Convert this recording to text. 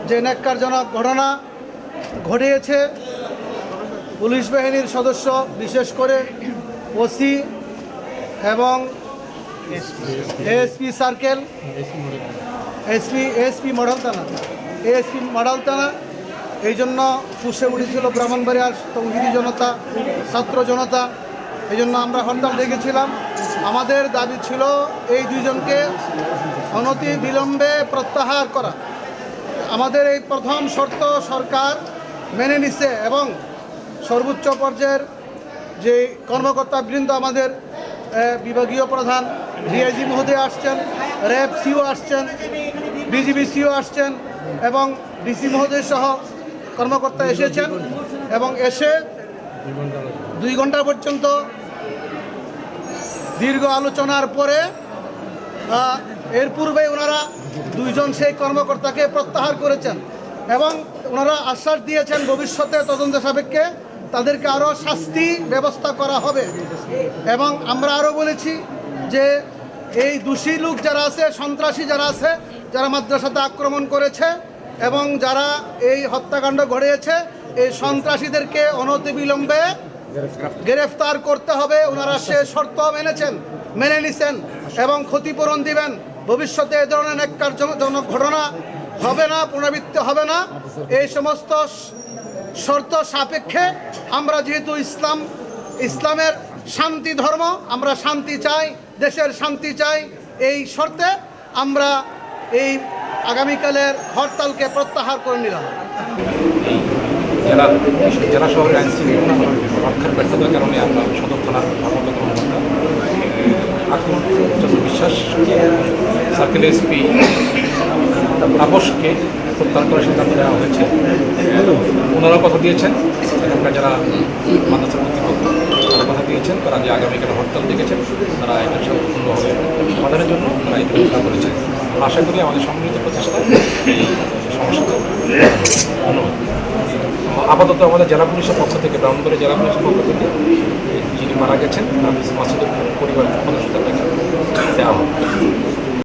যে ন্যাক্কারজনক ঘটনা ঘটিয়েছে, পুলিশ বাহিনীর সদস্য বিশেষ করে ওসি এবং এএসপি সার্কেল, এসপি মডেল থানা এই জন্য ফুসে উঠেছিল ব্রাহ্মণবাড়িয়ার তৌহিদি জনতা, ছাত্র জনতা। এই জন্য আমরা হরতাল ডেকেছিলাম। আমাদের দাবি ছিল এই দুইজনকে অনতি বিলম্বে প্রত্যাহার করা। আমাদের এই প্রথম শর্ত সরকার মেনে নিচ্ছে এবং সর্বোচ্চ পর্যায়ের যে কর্মকর্তাবৃন্দ, আমাদের বিভাগীয় প্রধান ডিআইজি মহোদয় আসছেন, র্যাব সিও আসছেন, বিজিবি সিও আসছেন এবং ডিসি মহোদয় সহ কর্মকর্তা এসেছেন এবং এসে 2 ঘন্টা পর্যন্ত দীর্ঘ আলোচনার পরে এর পূর্বে ওনারা 2 জন সেই কর্মকর্তাকে প্রত্যাহার করেছেন এবং ওনারা আশ্বাস দিয়েছেন ভবিষ্যতে তদন্ত সাপেক্ষে তাদেরকে আরও শাস্তি ব্যবস্থা করা হবে। এবং আমরা আরও বলেছি যে এই দোষী লোক যারা আছে, সন্ত্রাসী যারা আছে, যারা মাদ্রাসাতে আক্রমণ করেছে এবং যারা এই হত্যাকাণ্ড ঘটিয়েছে, এই সন্ত্রাসীদেরকে অনতিবিলম্বে গ্রেফতার করতে হবে। ওনারা সে শর্ত মেনে নিছেন এবং ক্ষতিপূরণ দিবেন। ভবিষ্যতে এ ধরনের ন্যাক্কারজনক ঘটনা হবে না, পুনরাবৃত্তি হবে না। এই সমস্ত শর্ত সাপেক্ষে আমরা যেহেতু ইসলামের শান্তি ধর্ম, আমরা শান্তি চাই, দেশের শান্তি চাই, এই শর্তে আমরা এই আগামীকালের হরতালকে প্রত্যাহার করে নিলাম। জেলা শহরের আইন শৃঙ্খলা রক্ষার ব্যর্থতার কারণে আমরা সদর থানার ভারপ্রাপ্ত কর্মকর্তা আক্রমণ চন্দ্র বিশ্বাস, সার্কেল এসপি তাপসকে প্রত্যাহার করার সিদ্ধান্ত নেওয়া হয়েছে। ওনারাও কথা দিয়েছেন, এখানকার যারা মাদ্রাসার কর্তৃপক্ষ তারা কথা দিয়েছেন, তারা যে আগামীকাল হরতাল ডেকেছেন তারা এটা সম্পূর্ণভাবে সমাধানের জন্য তারা এই চেষ্টা করেছেন। আশা করি আমাদের সম্মিলিত প্রচেষ্টায় এই সমস্যাটা ধন্যবাদ। আপাতত আমাদের জেলা পুলিশের পক্ষ থেকে, ব্রাহ্মণবাড়িয়া জেলা পুলিশের পক্ষ থেকে যিনি মারা গেছেন মাসুদের পরিবারের 50,000 টাকা দেওয়া হবে।